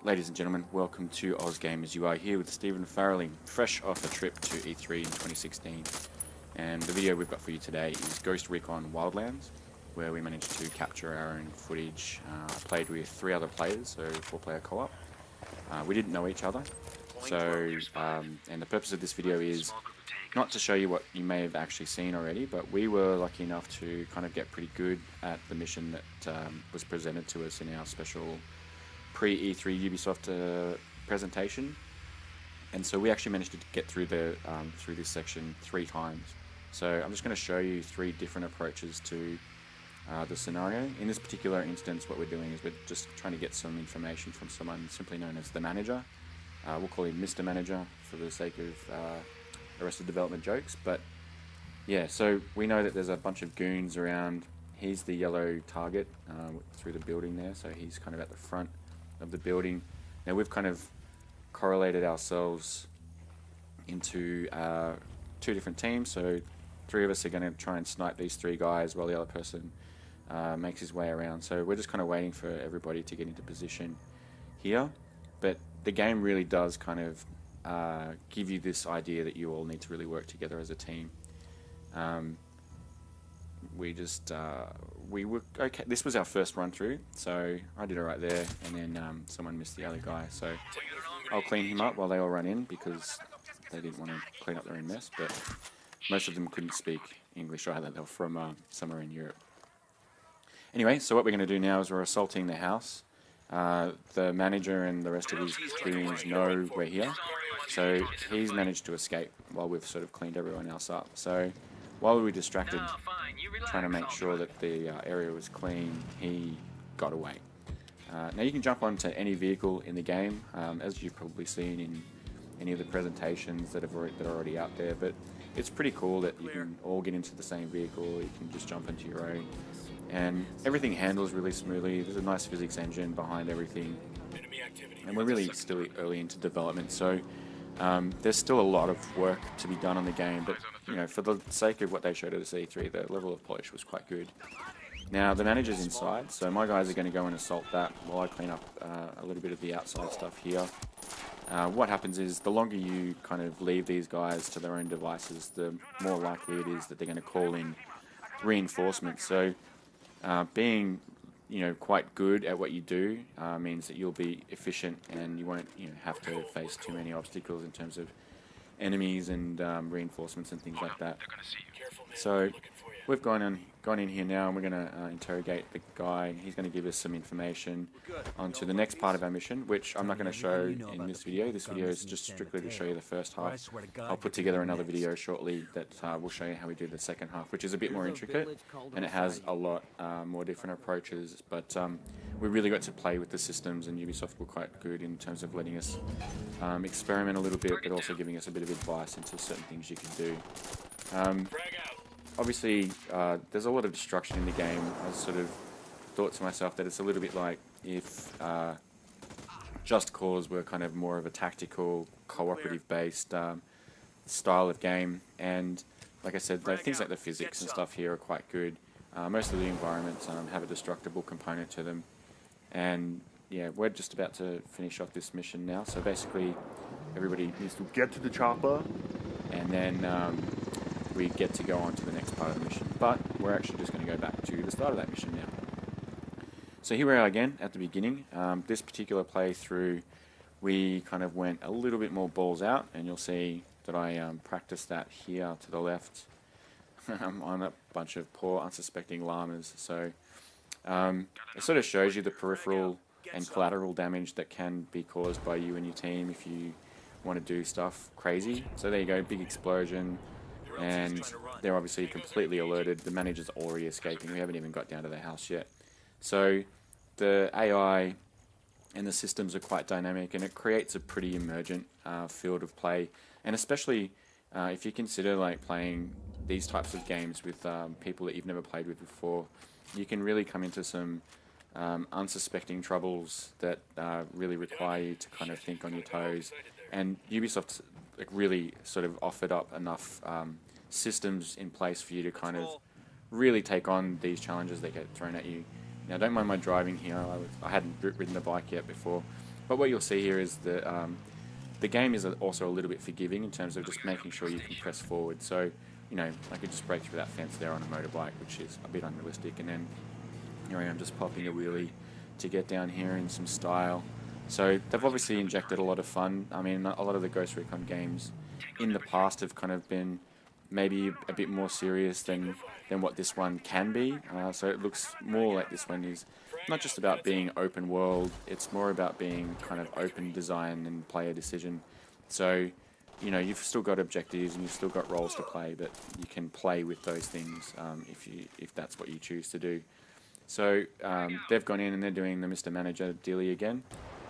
Ladies and gentlemen, welcome to OzGamers. You are here with Stephen Farrelly, fresh off a trip to E3 in 2016. And the video we've got for you today is Ghost Recon Wildlands, where we managed to capture our own footage. I played with 3 other players, so 4-player co-op. We didn't know each other, and the purpose of this video is not to show you what you may have actually seen already, but we were lucky enough to kind of get pretty good at the mission that was presented to us in our special pre-E3 Ubisoft presentation, and so we actually managed to get through through this section 3 times. So I'm just going to show you 3 different approaches to the scenario. In this particular instance, what we're doing is we're just trying to get some information from someone simply known as the manager. We'll call him Mr. Manager for the sake of Arrested Development jokes, but yeah, so we know that there's a bunch of goons around. He's the yellow target through the building there, so he's kind of at the front of the building. Now we've kind of correlated ourselves into 2 different teams, so 3 of us are going to try and snipe these 3 guys while the other person makes his way around. So we're just kind of waiting for everybody to get into position here, but the game really does kind of give you this idea that you all need to really work together as a team. We were okay. This was our first run through, so I did alright there, and then someone missed the other guy, so I'll clean him up while they all run in because they didn't want to clean up their own mess, but most of them couldn't speak English either. They were from somewhere in Europe. Anyway, so what we're going to do now is we're assaulting the house. The manager and the rest of his goons know we're here, so he's managed to escape while we've sort of cleaned everyone else up. So while we were distracted trying to make sure that the area was clean, he got away. Now you can jump onto any vehicle in the game, as you've probably seen in any of the presentations that are already out there, but it's pretty cool that you can all get into the same vehicle. You can just jump into your own, and everything handles really smoothly. There's a nice physics engine behind everything, and we're really still early into development, so there's still a lot of work to be done on the game, but you know, for the sake of what they showed at the C3, the level of polish was quite good. Now the manager's inside, so my guys are going to go and assault that while I clean up a little bit of the outside stuff here. What happens is the longer you kind of leave these guys to their own devices, the more likely it is that they're going to call in reinforcements. So being quite good at what you do means that you'll be efficient and you won't have to face too many obstacles in terms of enemies and reinforcements and things like that. So we've gone in here now, and we're going to interrogate the guy. He's going to give us some information onto the next part of our mission, which I'm not going to show in this video. This video is just strictly to show you the first half. I'll put together another video shortly that will show you how we do the second half, which is a bit more intricate, and it has a lot more different approaches, but we really got to play with the systems, and Ubisoft were quite good in terms of letting us experiment a little bit, but also giving us a bit of advice into certain things you can do. Obviously, there's a lot of destruction in the game. I sort of thought to myself that it's a little bit like if Just Cause were kind of more of a tactical, cooperative-based style of game. And like I said, things like the physics and stuff here are quite good. Most of the environments have a destructible component to them. And yeah, we're just about to finish off this mission now. So basically, everybody needs to get to the chopper, and then we get to go on to the next part of the mission. But we're actually just going to go back to the start of that mission now. So here we are again at the beginning. This particular playthrough, we kind of went a little bit more balls out, and you'll see that I practiced that here to the left on a bunch of poor unsuspecting llamas. So it sort of shows you the peripheral and collateral damage that can be caused by you and your team if you want to do stuff crazy. So there you go, big explosion. And they're obviously completely alerted. The manager's already escaping. We haven't even got down to the house yet. So the AI and the systems are quite dynamic, and it creates a pretty emergent field of play. And especially if you consider like playing these types of games with people that you've never played with before, you can really come into some unsuspecting troubles that really require you to kind of think on your toes. And Ubisoft really sort of offered up enough systems in place for you to kind of really take on these challenges that get thrown at you. Now, don't mind my driving here. I hadn't ridden a bike yet before. But what you'll see here is the game is also a little bit forgiving in terms of just making sure you can press forward. So, you know, I could just break through that fence there on a motorbike, which is a bit unrealistic, and then here I am just popping a wheelie to get down here in some style. So they've obviously injected a lot of fun. I mean, a lot of the Ghost Recon games in the past have kind of been maybe a bit more serious than what this one can be. So it looks more like this one is not just about being open world, it's more about being kind of open design and player decision. So, you know, you've still got objectives and you've still got roles to play, but you can play with those things if that's what you choose to do. So they've gone in and they're doing the Mr. Manager dealie again,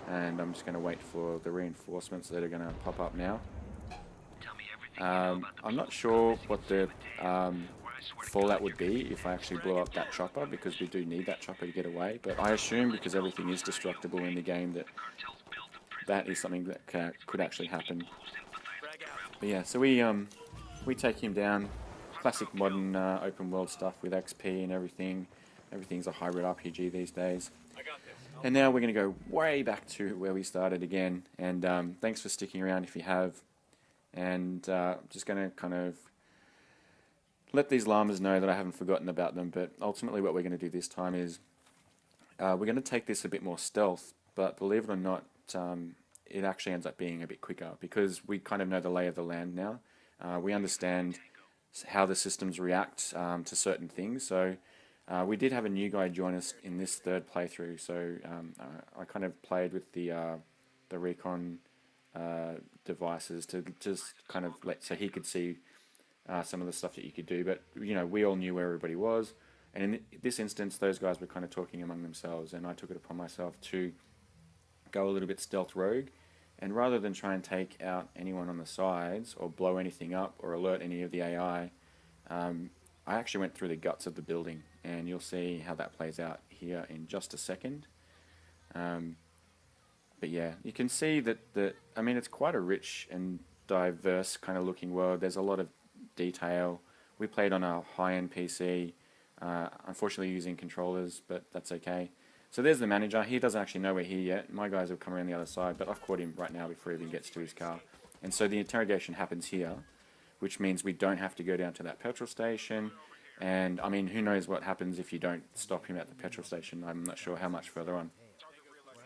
and I'm just going to wait for the reinforcements that are going to pop up now. I'm not sure what the fallout would be if I actually blow up that chopper, because we do need that chopper to get away, but I assume because everything is destructible in the game that is something that could actually happen. But yeah, so we take him down. Classic modern open world stuff with XP and everything. Everything's a hybrid RPG these days. And now we're going to go way back to where we started again, and thanks for sticking around if you have. And I'm just going to kind of let these llamas know that I haven't forgotten about them, but ultimately what we're going to do this time is we're going to take this a bit more stealth, but believe it or not, it actually ends up being a bit quicker because we kind of know the lay of the land now. We understand how the systems react to certain things, so we did have a new guy join us in this third playthrough, so I kind of played with the Recon devices to just kind of so he could see some of the stuff that you could do, but you know, we all knew where everybody was, and in this instance those guys were kind of talking among themselves, and I took it upon myself to go a little bit stealth rogue, and rather than try and take out anyone on the sides or blow anything up or alert any of the AI, I actually went through the guts of the building, and you'll see how that plays out here in just a second. But yeah, you can see that I mean, it's quite a rich and diverse kind of looking world. There's a lot of detail. We played on a high-end PC, unfortunately using controllers, but that's okay. So there's the manager. He doesn't actually know we're here yet. My guys have come around the other side, but I've caught him right now before he even gets to his car. And so the interrogation happens here, which means we don't have to go down to that petrol station. And I mean, who knows what happens if you don't stop him at the petrol station. I'm not sure how much further on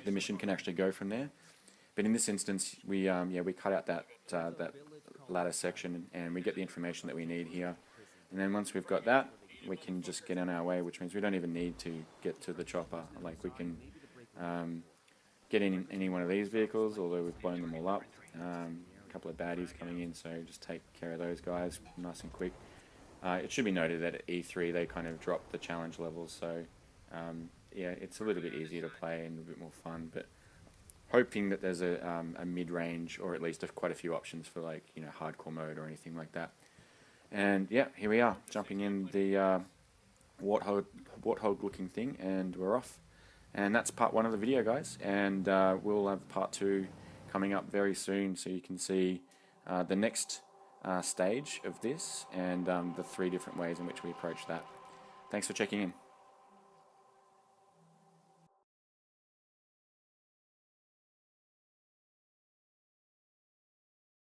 the mission can actually go from there. But in this instance, we cut out that ladder section, and we get the information that we need here. And then once we've got that, we can just get on our way, which means we don't even need to get to the chopper. Like, we can get in any one of these vehicles, although we've blown them all up. A couple of baddies coming in, so just take care of those guys nice and quick. It should be noted that at E3 they kind of dropped the challenge levels, so yeah, it's a little bit easier to play and a bit more fun, but hoping that there's a mid-range, or at least quite a few options for, like, you know, hardcore mode or anything like that. And yeah, here we are, jumping in the warthog looking thing, and we're off. And that's part 1 of the video, guys, and we'll have part 2 coming up very soon, so you can see the next stage of this, and the 3 different ways in which we approach that. Thanks for checking in.